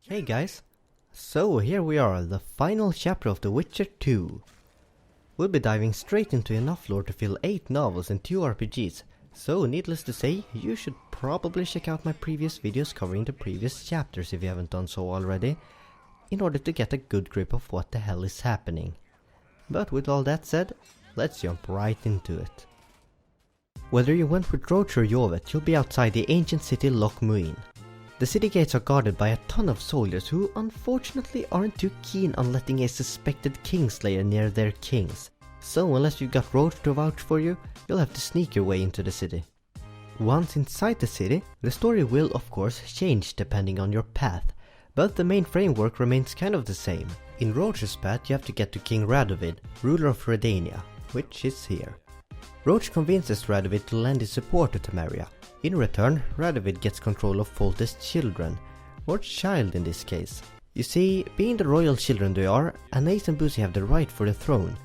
Hey guys, so here we are, the final chapter of The Witcher 2. We'll be diving straight into enough lore to fill 8 novels and 2 RPGs, so needless to say, you should probably check out my previous videos covering the previous chapters if you haven't done so already, in order to get a good grip of what the hell is happening. But with all that said, let's jump right into it. Whether you went with Roach or Jovet, you'll be outside the ancient city Loch Muin. The city gates are guarded by a ton of soldiers who unfortunately aren't too keen on letting a suspected kingslayer near their kings. So unless you got Roach to vouch for you, you'll have to sneak your way into the city. Once inside the city, the story will of course change depending on your path, but the main framework remains kind of the same. In Roach's path you have to get to King Radovid, ruler of Redania, which is here. Roach convinces Radovid to lend his support to Temeria. In return, Radovid gets control of Foltest's children, or child in this case. You see, being the royal children they are, Anais and Busi have the right for the throne.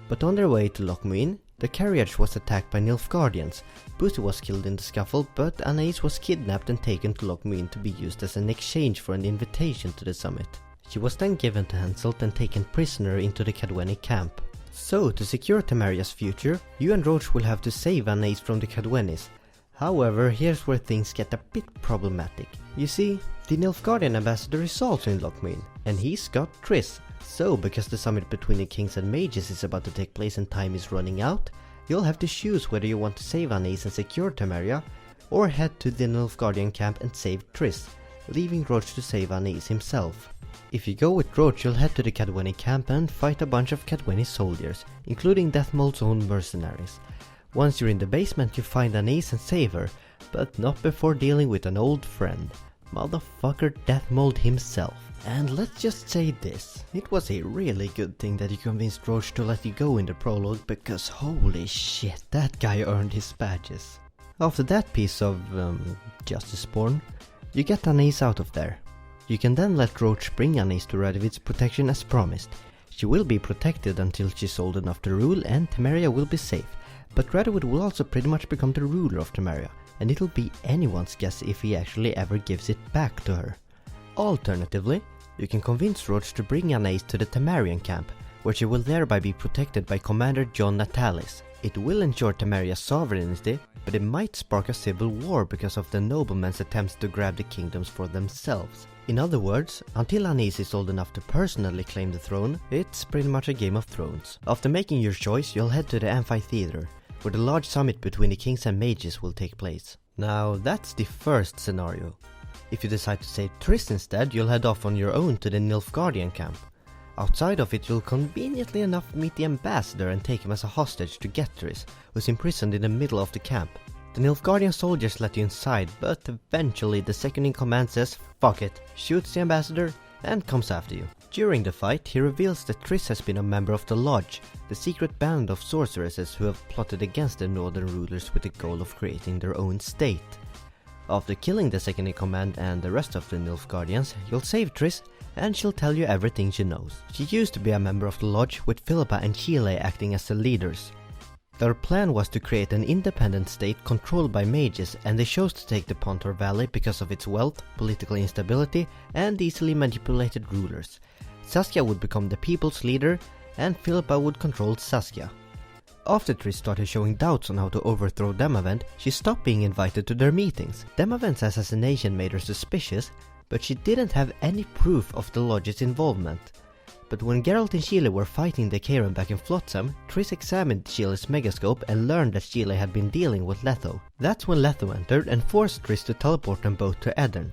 But on their way to Loch Muin, the carriage was attacked by Nilfgaardians. Busi was killed in the scuffle, but Anais was kidnapped and taken to Loch Muin to be used as an exchange for an invitation to the summit. She was then given to Henselt and taken prisoner into the Cadwenny camp. So, to secure Temeria's future, you and Roach will have to save Anais from the Cadwennis. However, here's where things get a bit problematic. You see, the Nilfgaardian ambassador is also in Loch Muin, and he's got Triss. So, because the summit between the kings and mages is about to take place and time is running out, you'll have to choose whether you want to save Anais and secure Temeria, or head to the Nilfgaardian camp and save Triss, leaving Roach to save Anais himself. If you go with Roach, you'll head to the Cadwenny camp and fight a bunch of Cadwenny soldiers, including Deathmold's own mercenaries. Once you're in the basement you find Anais and save her, but not before dealing with an old friend. Motherfucker Deathmold himself. And let's just say this, it was a really good thing that you convinced Roach to let you go in the prologue, because holy shit, that guy earned his badges. After that piece of, justice porn, you get Anais out of there. You can then let Roach bring Anais to Radovid's protection as promised. She will be protected until she's old enough to rule and Temeria will be safe. But Radovid will also pretty much become the ruler of Temeria, and it'll be anyone's guess if he actually ever gives it back to her. Alternatively, you can convince Roach to bring Anais to the Temerian camp, where she will thereby be protected by Commander John Natalis. It will ensure Temeria's sovereignty, but it might spark a civil war because of the noblemen's attempts to grab the kingdoms for themselves. In other words, until Anais is old enough to personally claim the throne, it's pretty much a Game of Thrones. After making your choice, you'll head to the amphitheater, where the large summit between the kings and mages will take place. Now, that's the first scenario. If you decide to save Triss instead, you'll head off on your own to the Nilfgaardian camp. Outside of it, you'll conveniently enough meet the ambassador and take him as a hostage to get Triss, who's imprisoned in the middle of the camp. The Nilfgaardian soldiers let you inside, but eventually the second in command says fuck it, shoots the ambassador, and comes after you. During the fight, he reveals that Triss has been a member of the Lodge, the secret band of sorceresses who have plotted against the northern rulers with the goal of creating their own state. After killing the second in command and the rest of the Nilfgaardians, you'll save Triss, and she'll tell you everything she knows. She used to be a member of the Lodge, with Philippa and Chile acting as the leaders. Their plan was to create an independent state controlled by mages, and they chose to take the Pontar Valley because of its wealth, political instability, and easily manipulated rulers. Saskia would become the people's leader, and Philippa would control Saskia. After Triss started showing doubts on how to overthrow Demavend, she stopped being invited to their meetings. Demavend's assassination made her suspicious, but she didn't have any proof of the Lodge's involvement. But when Geralt and Chile were fighting the Karen back in Flotsam, Triss examined Chile's megascope and learned that Chile had been dealing with Letho. That's when Letho entered and forced Triss to teleport them both to Edirn.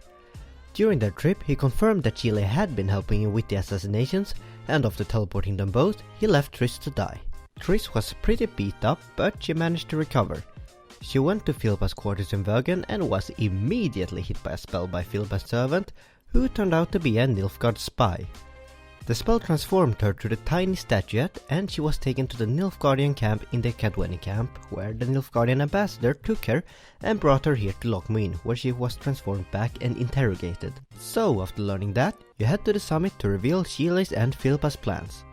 During their trip, he confirmed that Chile had been helping him with the assassinations, and after teleporting them both, he left Triss to die. Triss was pretty beat up, but she managed to recover. She went to Philippa's quarters in Vögen and was immediately hit by a spell by Philippa's servant, who turned out to be a Nilfgaard spy. The spell transformed her to the tiny statuette, and she was taken to the Nilfgaardian camp in the Cadwenny camp, where the Nilfgaardian ambassador took her and brought her here to Loch Muin, where she was transformed back and interrogated. So, after learning that, you head to the summit to reveal Chile's and Philippa's plans.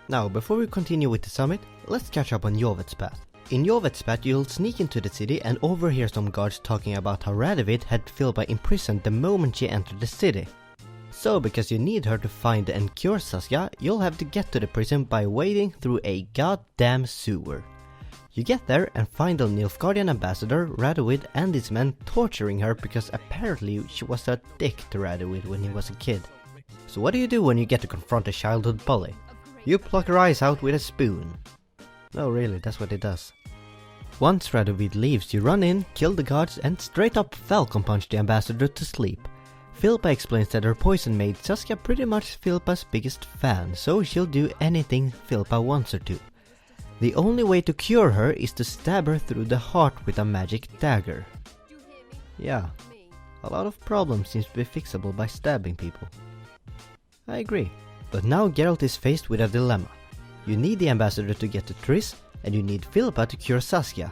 Now, before we continue with the summit, let's catch up on Jovet's path. In Jovet's path, you'll sneak into the city and overhear some guards talking about how Radovid had Philippa imprisoned the moment she entered the city. So because you need her to find and cure Saskia, you'll have to get to the prison by wading through a goddamn sewer. You get there and find the Nilfgaardian ambassador, Radovid, and his men torturing her because apparently she was a dick to Radovid when he was a kid. So what do you do when you get to confront a childhood bully? You pluck her eyes out with a spoon. No, really, that's what it does. Once Radovid leaves, you run in, kill the guards, and straight up Falcon punch the ambassador to sleep. Philippa explains that her poison made Saskia pretty much Philippa's biggest fan, so she'll do anything Philippa wants her to. The only way to cure her is to stab her through the heart with a magic dagger. Yeah, a lot of problems seems to be fixable by stabbing people. I agree. But now Geralt is faced with a dilemma. You need the ambassador to get to Triss, and you need Philippa to cure Saskia.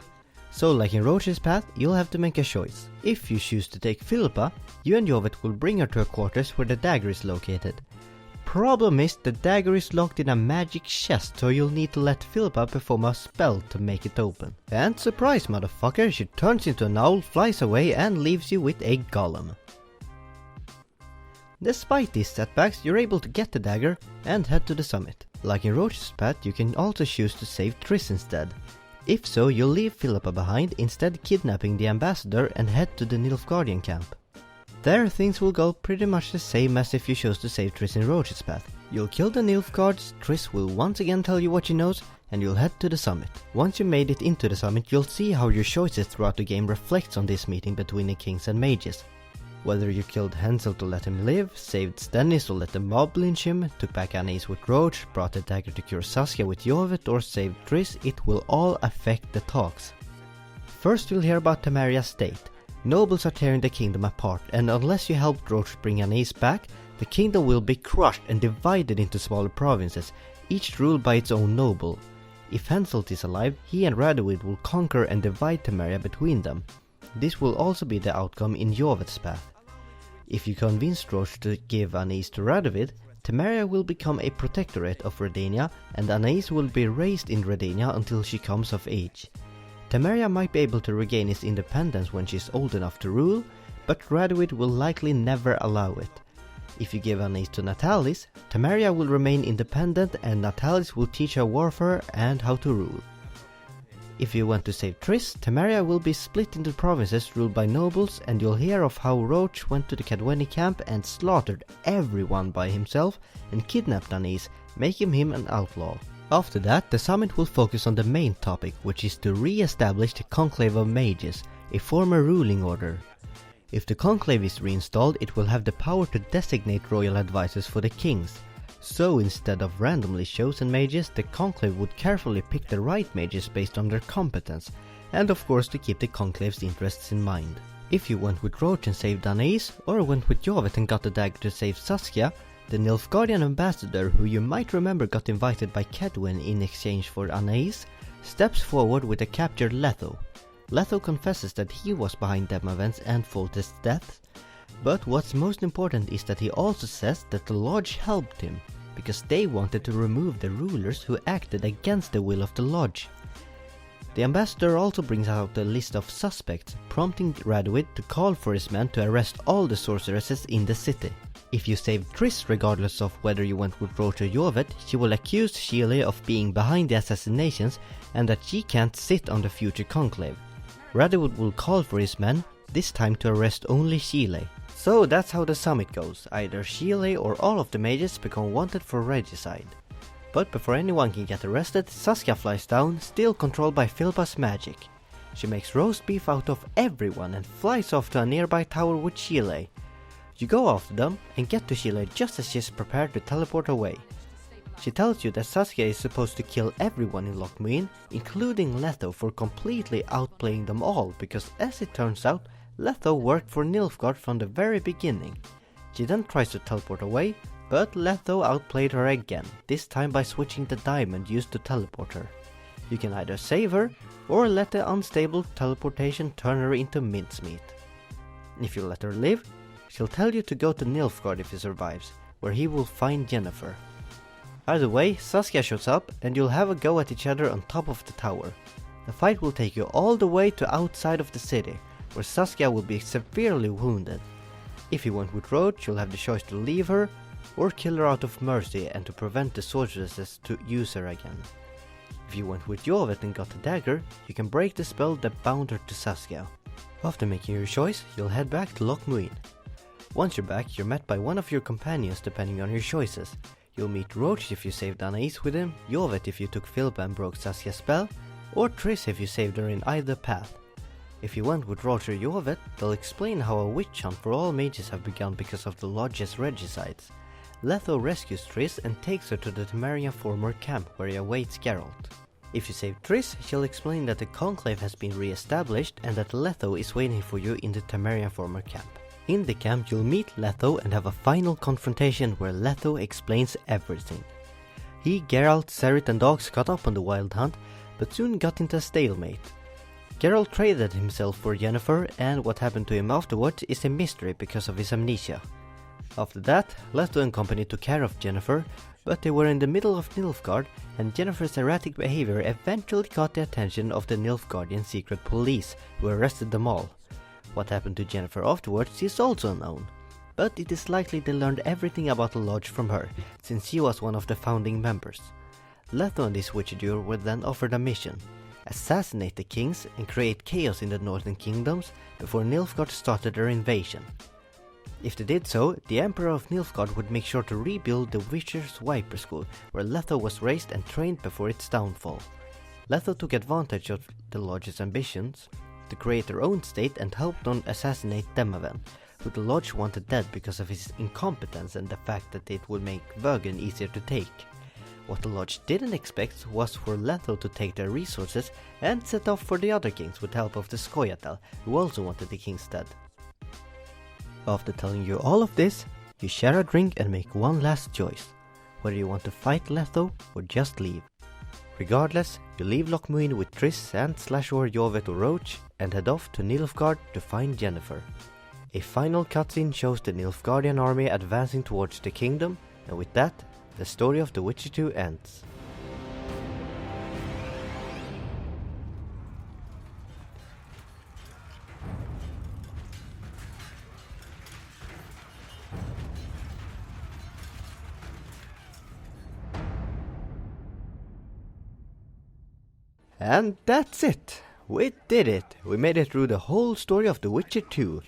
So like in Roach's Path, you'll have to make a choice. If you choose to take Philippa, you and Jovet will bring her to her quarters where the dagger is located. Problem is, the dagger is locked in a magic chest, so you'll need to let Philippa perform a spell to make it open. And surprise motherfucker, she turns into an owl, flies away and leaves you with a golem. Despite these setbacks, you're able to get the dagger and head to the summit. Like in Roach's Path, you can also choose to save Triss instead. If so, you'll leave Philippa behind, instead kidnapping the ambassador and head to the Nilfgaardian camp. There things will go pretty much the same as if you chose to save Triss in Roach's Path. You'll kill the Nilfgaards, Triss will once again tell you what she knows, and you'll head to the summit. Once you made it into the summit, you'll see how your choices throughout the game reflects on this meeting between the kings and mages. Whether you killed Hansel to let him live, saved Stennis or let the mob lynch him, took back Anais with Roach, brought the dagger to cure Saskia with Jovet or saved Triss, it will all affect the talks. First you'll hear about Temeria's state. Nobles are tearing the kingdom apart, and unless you help Roach bring Anais back, the kingdom will be crushed and divided into smaller provinces, each ruled by its own noble. If Henselt is alive, he and Radovid will conquer and divide Temeria between them. This will also be the outcome in Jovet's path. If you convince Roach to give Anais to Radovid, Temeria will become a protectorate of Redania, and Anais will be raised in Redania until she comes of age. Temeria might be able to regain its independence when she's old enough to rule, but Radovid will likely never allow it. If you give Anais to Natalis, Temeria will remain independent and Natalis will teach her warfare and how to rule. If you want to save Triss, Temeria will be split into provinces ruled by nobles, and you'll hear of how Roach went to the Cadweni camp and slaughtered everyone by himself and kidnapped Anais, making him an outlaw. After that, the summit will focus on the main topic, which is to re-establish the Conclave of Mages, a former ruling order. If the Conclave is reinstalled, it will have the power to designate royal advisors for the kings. So instead of randomly chosen mages, the Conclave would carefully pick the right mages based on their competence, and of course to keep the Conclave's interests in mind. If you went with Roach and saved Anais, or went with Jovet and got the dagger to save Saskia, the Nilfgaardian ambassador, who you might remember got invited by Cadwen in exchange for Anais, steps forward with the captured Letho. Letho confesses that he was behind Demavend's and Foltest's deaths, but what's most important is that he also says that the Lodge helped him, because they wanted to remove the rulers who acted against the will of the Lodge. The ambassador also brings out a list of suspects, prompting Radovid to call for his men to arrest all the sorceresses in the city. If you save Triss regardless of whether you went with Roach or Jovet, she will accuse Sheila of being behind the assassinations and that she can't sit on the future conclave. Radovid will call for his men, this time to arrest only Sheila. So that's how the summit goes, either Sheila or all of the mages become wanted for regicide. But before anyone can get arrested, Saskia flies down, still controlled by Philippa's magic. She makes roast beef out of everyone and flies off to a nearby tower with Sheila. You go after them and get to Sheila just as she's prepared to teleport away. She tells you that Saskia is supposed to kill everyone in Loch Muin, including Letho, for completely outplaying them all, because as it turns out, Letho worked for Nilfgaard from the very beginning. She then tries to teleport away, but Letho outplayed her again, this time by switching the diamond used to teleport her. You can either save her, or let the unstable teleportation turn her into mincemeat. If you let her live, she'll tell you to go to Nilfgaard if he survives, where he will find Yennefer. Either way, Saskia shows up and you'll have a go at each other on top of the tower. The fight will take you all the way to outside of the city, where Saskia will be severely wounded. If you went with Roach, you'll have the choice to leave her, or kill her out of mercy and to prevent the sorceresses to use her again. If you went with Jovet and got the dagger, you can break the spell that bound her to Saskia. After making your choice, you'll head back to Loch Muin. Once you're back, you're met by one of your companions depending on your choices. You'll meet Roach if you saved Anais with him, Jovet if you took Philippa and broke Saskia's spell, or Triss if you saved her in either path. If you went with Roach or Jovet, they'll explain how a witch hunt for all mages have begun because of the Lodge's regicides. Letho rescues Triss and takes her to the Temerian former camp where he awaits Geralt. If you save Triss, she'll explain that the Conclave has been re-established and that Letho is waiting for you in the Temerian former camp. In the camp you'll meet Letho and have a final confrontation where Letho explains everything. He, Geralt, Serrit and Dogs got up on the wild hunt, but soon got into a stalemate. Geralt traded himself for Yennefer, and what happened to him afterwards is a mystery because of his amnesia. After that, Letho and company took care of Yennefer, but they were in the middle of Nilfgaard, and Yennefer's erratic behavior eventually caught the attention of the Nilfgaardian secret police, who arrested them all. What happened to Yennefer afterwards is also unknown, but it is likely they learned everything about the Lodge from her, since she was one of the founding members. Letho and his witcher duo were then offered a mission: assassinate the kings and create chaos in the northern kingdoms before Nilfgaard started their invasion. If they did so, the Emperor of Nilfgaard would make sure to rebuild the Witcher's Viper School, where Letho was raised and trained before its downfall. Letho took advantage of the Lodge's ambitions to create their own state and helped on assassinate Demaven, who the Lodge wanted dead because of his incompetence and the fact that it would make Vergen easier to take. What the Lodge didn't expect was for Letho to take their resources and set off for the other kings with help of the Scoia'tael, who also wanted the kings dead. After telling you all of this, you share a drink and make one last choice, whether you want to fight Letho or just leave. Regardless, you leave Loch Muin with Triss and /or Jovet or Roach and head off to Nilfgaard to find Yennefer. A final cutscene shows the Nilfgaardian army advancing towards the kingdom, and with that, the story of The Witcher 2 ends. And that's it! We did it! We made it through the whole story of The Witcher 2.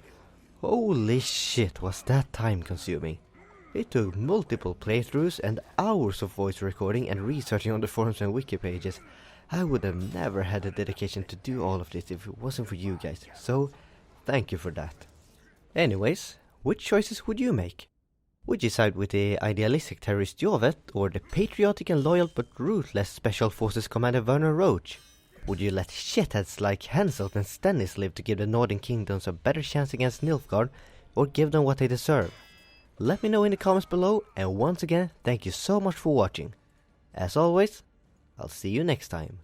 Holy shit, was that time consuming. It took multiple playthroughs and hours of voice recording and researching on the forums and wiki pages. I would have never had the dedication to do all of this if it wasn't for you guys, so thank you for that. Anyways, which choices would you make? Would you side with the idealistic terrorist Jovet or the patriotic and loyal but ruthless Special Forces Commander Werner Roach? Would you let shitheads like Henselt and Stennis live to give the Northern Kingdoms a better chance against Nilfgaard, or give them what they deserve? Let me know in the comments below, and once again, thank you so much for watching. As always, I'll see you next time.